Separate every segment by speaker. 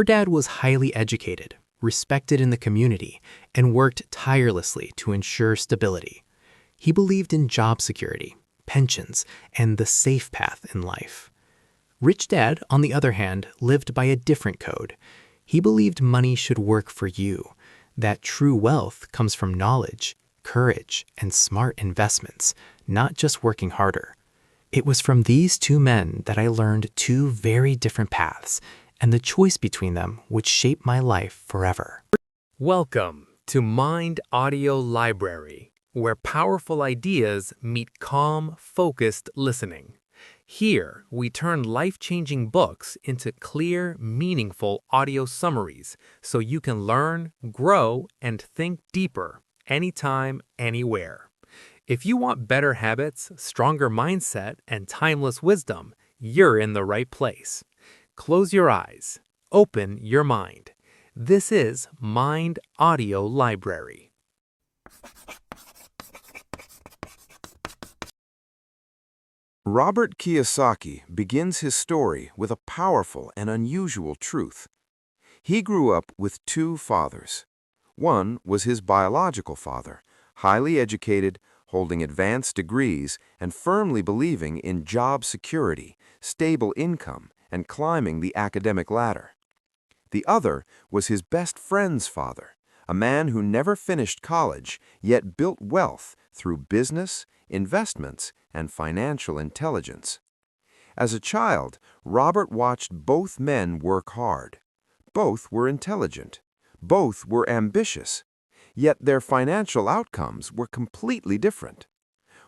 Speaker 1: Her dad was highly educated, respected in the community, and worked tirelessly to ensure stability. He believed in job security, pensions, and the safe path in life. Rich Dad, on the other hand, lived by a different code. He believed money should work for you, that true wealth comes from knowledge, courage, and smart investments, not just working harder. It was from these two men that I learned two very different paths, and the choice between them would shape my life forever.
Speaker 2: Welcome to Mind Audio Library, where powerful ideas meet calm, focused listening. Here, we turn life-changing books into clear, meaningful audio summaries so you can learn, grow, and think deeper anytime, anywhere. If you want better habits, stronger mindset, and timeless wisdom, you're in the right place. Close your eyes. Open your mind. This is Mind Audio Library.
Speaker 3: Robert Kiyosaki begins his story with a powerful and unusual truth. He grew up with two fathers. One was his biological father, highly educated, holding advanced degrees, and firmly believing in job security, stable income, and climbing the academic ladder. The other was his best friend's father, a man who never finished college, yet built wealth through business, investments, and financial intelligence. As a child, Robert watched both men work hard. Both were intelligent. Both were ambitious. Yet their financial outcomes were completely different.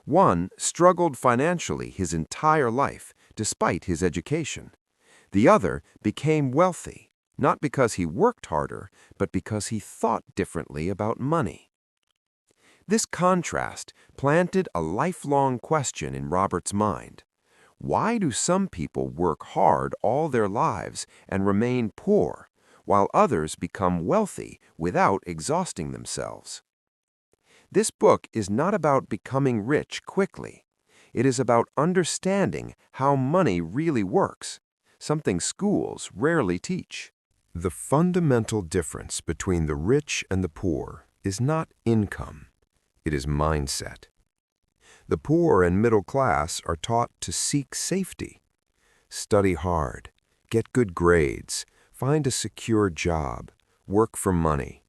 Speaker 3: One struggled financially his entire life, despite his education. The other became wealthy, not because he worked harder, but because he thought differently about money. This contrast planted a lifelong question in Robert's mind. Why do some people work hard all their lives and remain poor, while others become wealthy without exhausting themselves? This book is not about becoming rich quickly. It is about understanding how money really works, something schools rarely teach. The fundamental difference between the rich and the poor is not income. It is mindset. The poor and middle class are taught to seek safety. Study hard, get good grades, find a secure job, work for money.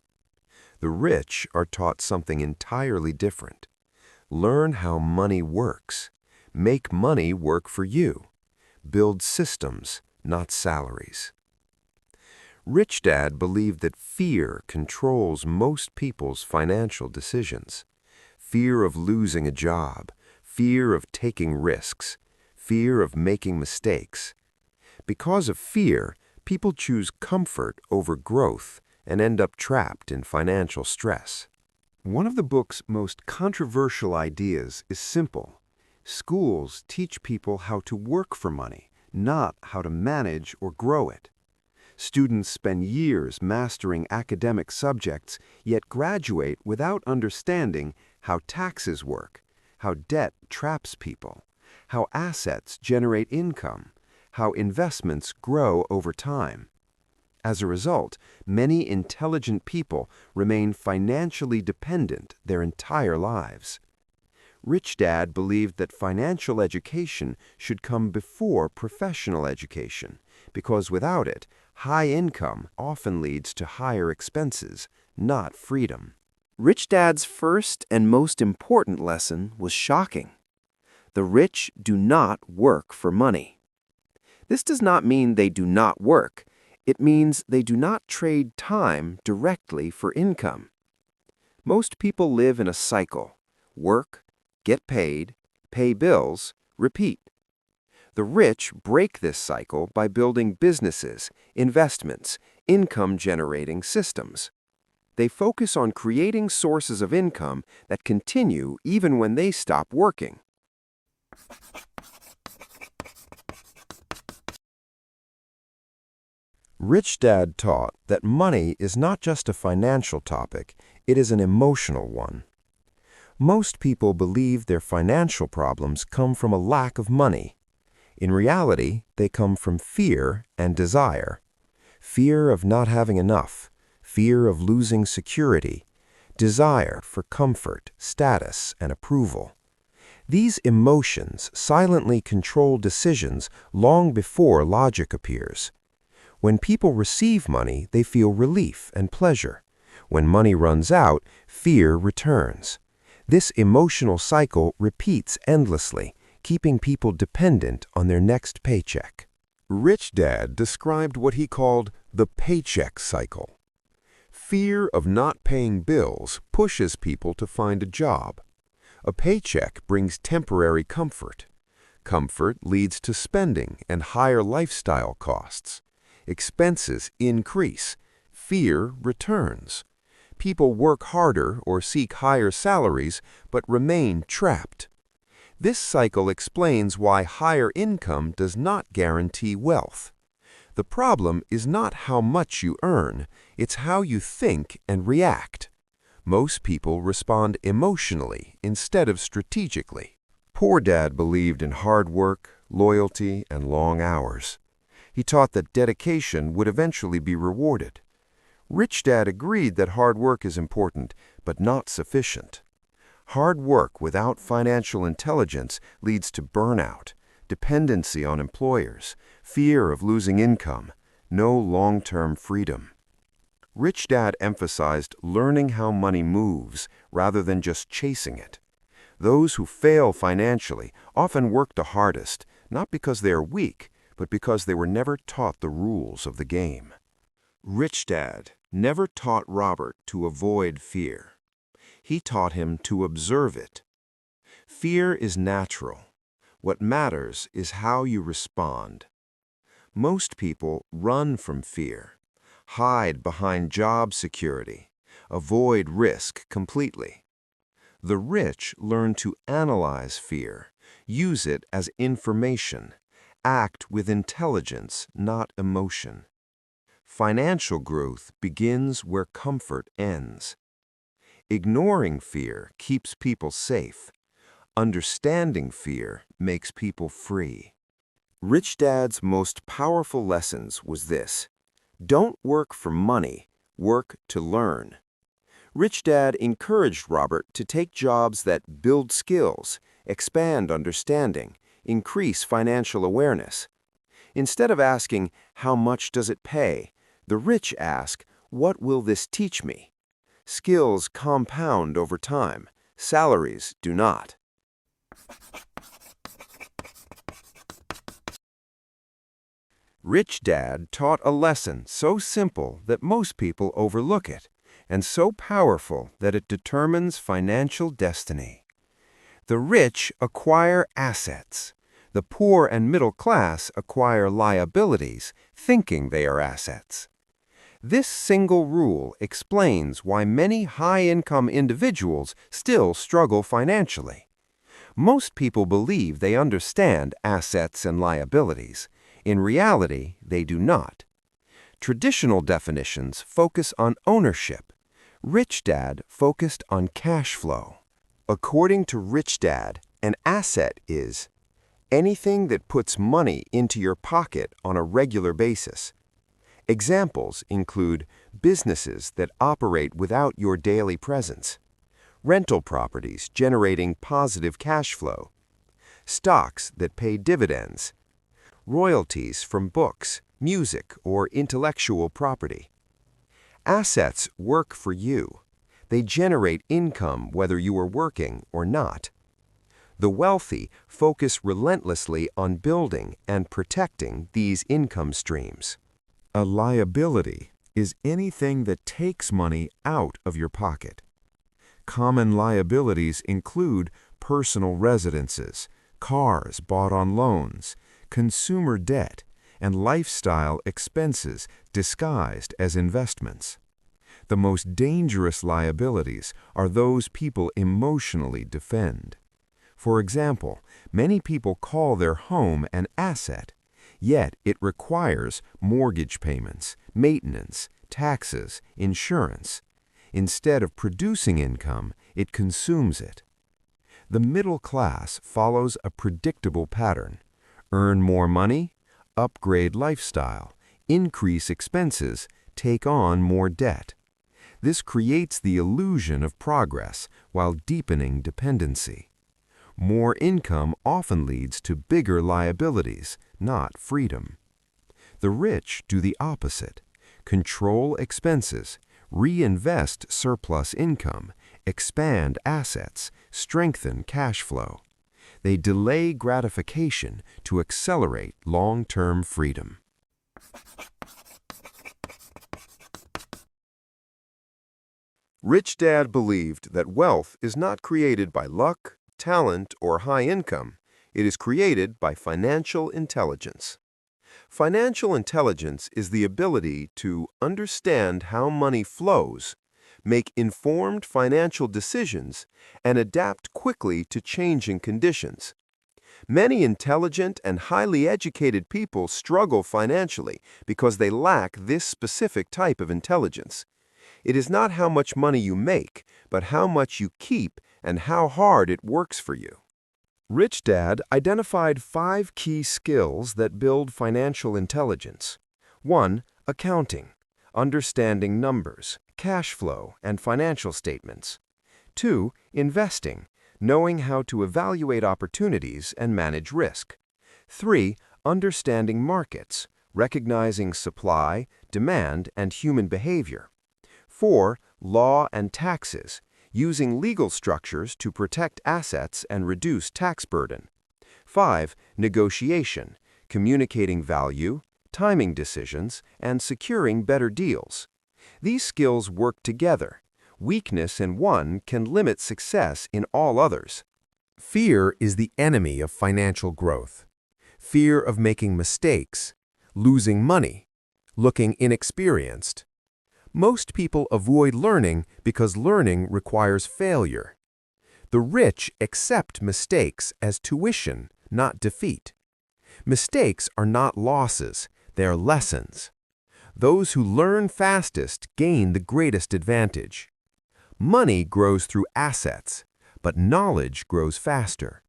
Speaker 3: The rich are taught something entirely different. Learn how money works. Make money work for you. Build systems, not salaries. Rich Dad believed that fear controls most people's financial decisions. Fear of losing a job, fear of taking risks, fear of making mistakes. Because of fear, people choose comfort over growth and end up trapped in financial stress. One of the book's most controversial ideas is simple. Schools teach people how to work for money, not how to manage or grow it. Students spend years mastering academic subjects, yet graduate without understanding how taxes work, how debt traps people, how assets generate income, how investments grow over time. As a result, many intelligent people remain financially dependent their entire lives. Rich Dad believed that financial education should come before professional education, because without it, high income often leads to higher expenses, not freedom. Rich Dad's first and most important lesson was shocking. The rich do not work for money. This does not mean they do not work. It means they do not trade time directly for income. Most people live in a cycle: work, get paid, pay bills, repeat. The rich break this cycle by building businesses, investments, income-generating systems. They focus on creating sources of income that continue even when they stop working. Rich Dad taught that money is not just a financial topic, it is an emotional one. Most people believe their financial problems come from a lack of money. In reality, they come from fear and desire. fear of not having enough, fear of losing security, desire for comfort, status, and approval. These emotions silently control decisions long before logic appears. When people receive money, they feel relief and pleasure. When money runs out, fear returns. This emotional cycle repeats endlessly, keeping people dependent on their next paycheck. Rich Dad described what he called the paycheck cycle. Fear of not paying bills pushes people to find a job. A paycheck brings temporary comfort. Comfort leads to spending and higher lifestyle costs. Expenses increase. Fear returns. People work harder or seek higher salaries but remain trapped. This cycle explains why higher income does not guarantee wealth. The problem is not how much you earn, it's how you think and react. Most people respond emotionally instead of strategically. Poor Dad believed in hard work, loyalty, and long hours. He taught that dedication would eventually be rewarded. Rich Dad agreed that hard work is important, but not sufficient. Hard work without financial intelligence leads to burnout, dependency on employers, fear of losing income, no long-term freedom. Rich Dad emphasized learning how money moves rather than just chasing it. Those who fail financially often work the hardest, not because they are weak, but because they were never taught the rules of the game. Rich Dad never taught Robert to avoid fear. He taught him to observe it. Fear is natural. What matters is how you respond. Most people run from fear, hide behind job security, avoid risk completely. The rich learn to analyze fear, use it as information, act with intelligence, not emotion. Financial growth begins where comfort ends. Ignoring fear keeps people safe. Understanding fear makes people free. Rich Dad's most powerful lessons was this: don't work for money, work to learn. Rich Dad encouraged Robert to take jobs that build skills, expand understanding, increase financial awareness. Instead of asking, how much does it pay, the rich ask, what will this teach me? Skills compound over time. Salaries do not. Rich Dad taught a lesson so simple that most people overlook it, and so powerful that it determines financial destiny. The rich acquire assets. The poor and middle class acquire liabilities, thinking they are assets. This single rule explains why many high-income individuals still struggle financially. Most people believe they understand assets and liabilities. In reality, they do not. Traditional definitions focus on ownership. Rich Dad focused on cash flow. According to Rich Dad, an asset is anything that puts money into your pocket on a regular basis. Examples include businesses that operate without your daily presence, rental properties generating positive cash flow, stocks that pay dividends, royalties from books, music, or intellectual property. Assets work for you. They generate income whether you are working or not. The wealthy focus relentlessly on building and protecting these income streams. A liability is anything that takes money out of your pocket. Common liabilities include personal residences, cars bought on loans, consumer debt, and lifestyle expenses disguised as investments. The most dangerous liabilities are those people emotionally defend. For example, many people call their home an asset, yet it requires mortgage payments, maintenance, taxes, insurance. Instead of producing income, it consumes it. The middle class follows a predictable pattern: earn more money, upgrade lifestyle, increase expenses, take on more debt. This creates the illusion of progress while deepening dependency. More income often leads to bigger liabilities, not freedom. The rich do the opposite. Control expenses, reinvest surplus income, expand assets, strengthen cash flow. They delay gratification to accelerate long-term freedom. Rich Dad believed that wealth is not created by luck, talent, or high income. It is created by financial intelligence. Financial intelligence is the ability to understand how money flows, make informed financial decisions, and adapt quickly to changing conditions. Many intelligent and highly educated people struggle financially because they lack this specific type of intelligence. It is not how much money you make, but how much you keep and how hard it works for you. Rich Dad identified 5 key skills that build financial intelligence. 1. Accounting, understanding numbers, cash flow, and financial statements. 2. Investing, knowing how to evaluate opportunities and manage risk. 3. Understanding markets, recognizing supply, demand, and human behavior. 4. Law and taxes, using legal structures to protect assets and reduce tax burden. 5. Negotiation, communicating value, timing decisions, and securing better deals. These skills work together. Weakness in one can limit success in all others. Fear is the enemy of financial growth. Fear of making mistakes, losing money, looking inexperienced. Most people avoid learning because learning requires failure. The rich accept mistakes as tuition, not defeat. Mistakes are not losses, they are lessons. Those who learn fastest gain the greatest advantage. Money grows through assets, but knowledge grows faster.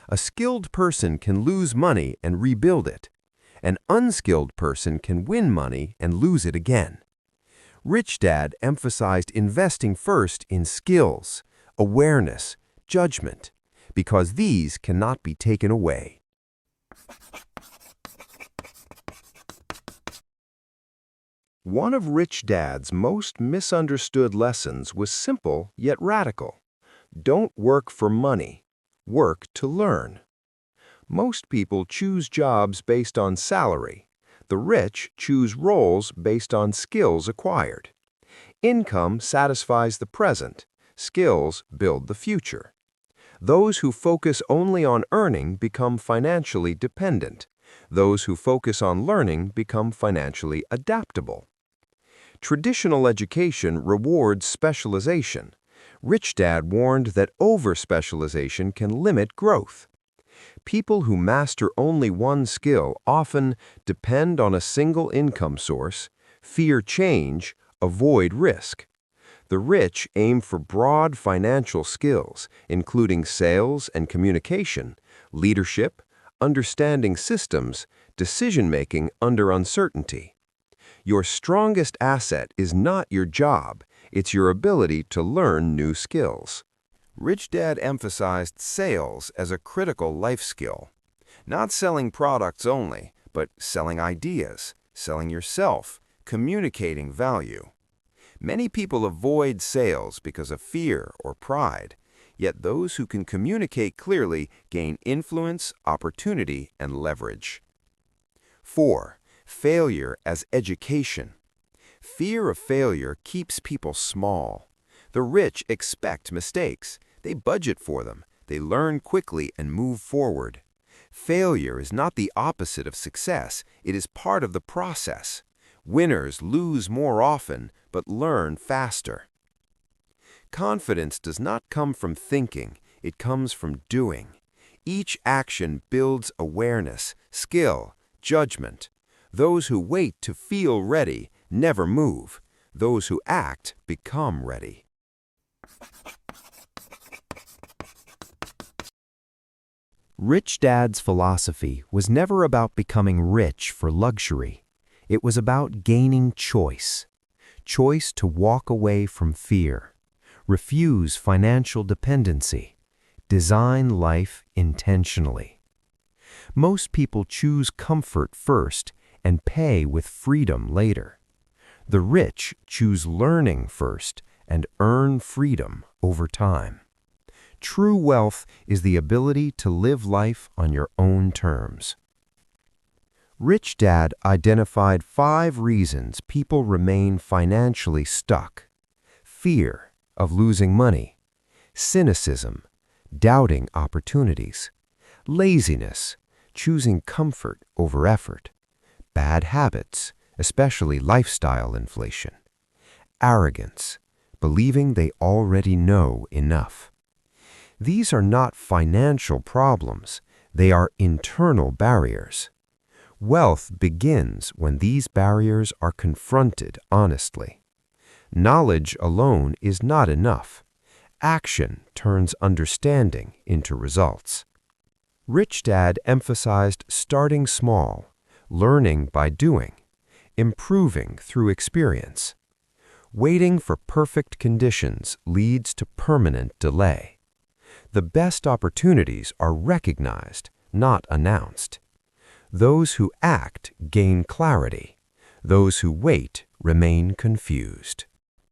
Speaker 3: A skilled person can lose money and rebuild it. An unskilled person can win money and lose it again. Rich Dad emphasized investing first in skills, awareness, judgment, because these cannot be taken away. One of Rich Dad's most misunderstood lessons was simple yet radical. Don't work for money. Work to learn. Most people choose jobs based on salary. The rich choose roles based on skills acquired. Income satisfies the present. Skills build the future. Those who focus only on earning become financially dependent. Those who focus on learning become financially adaptable. Traditional education rewards specialization. Rich Dad warned that over-specialization can limit growth. People who master only one skill often depend on a single income source, fear change, avoid risk. The rich aim for broad financial skills, including sales and communication, leadership, understanding systems, decision-making under uncertainty. Your strongest asset is not your job, it's your ability to learn new skills. Rich Dad emphasized sales as a critical life skill. Not selling products only, but selling ideas, selling yourself, communicating value. Many people avoid sales because of fear or pride, yet those who can communicate clearly gain influence, opportunity, and leverage. 4. Failure as education. Fear of failure keeps people small. The rich expect mistakes. They budget for them. They learn quickly and move forward. Failure is not the opposite of success. It is part of the process. Winners lose more often, but learn faster. Confidence does not come from thinking. It comes from doing. Each action builds awareness, skill, judgment. Those who wait to feel ready never move. Those who act become ready. Rich Dad's philosophy was never about becoming rich for luxury.
Speaker 4: It was about gaining choice. Choice to walk away from fear, refuse financial dependency, design life intentionally. Most people choose comfort first and pay with freedom later. The rich choose learning first and earn freedom over time. True wealth is the ability to live life on your own terms. Rich Dad identified 5 reasons people remain financially stuck: fear of losing money, cynicism, doubting opportunities, laziness, choosing comfort over effort, bad habits, especially lifestyle inflation, arrogance, believing they already know enough. These are not financial problems, they are internal barriers. Wealth begins when these barriers are confronted honestly. Knowledge alone is not enough. Action turns understanding into results. Rich Dad emphasized starting small, learning by doing, improving through experience. Waiting for perfect conditions leads to permanent delay. The best opportunities are recognized, not announced. Those who act gain clarity. Those who wait remain confused.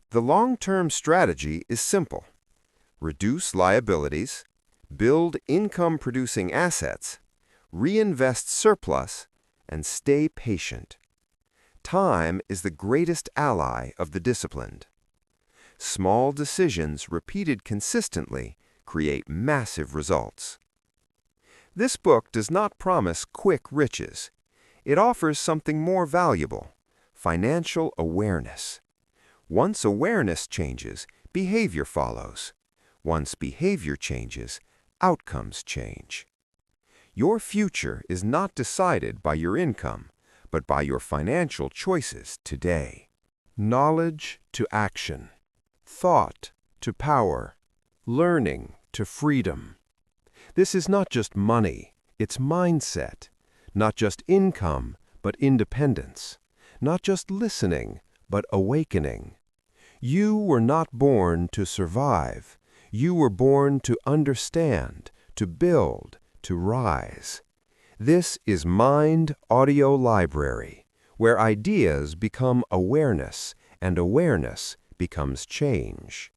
Speaker 3: The long-term strategy is simple. Reduce liabilities, build income-producing assets, reinvest surplus, and stay patient. Time is the greatest ally of the disciplined. Small decisions repeated consistently create massive results. This book does not promise quick riches. It offers something more valuable: financial awareness. Once awareness changes, behavior follows. Once behavior changes, outcomes change. Your future is not decided by your income, but by your financial choices today. Knowledge to action. Thought to power. Learning to freedom. This is not just money, it's mindset. Not just income, but independence. Not just listening, but awakening. You were not born to survive. You were born to understand, to build, to rise. This is Mind Audio Library, where ideas become awareness and awareness becomes change.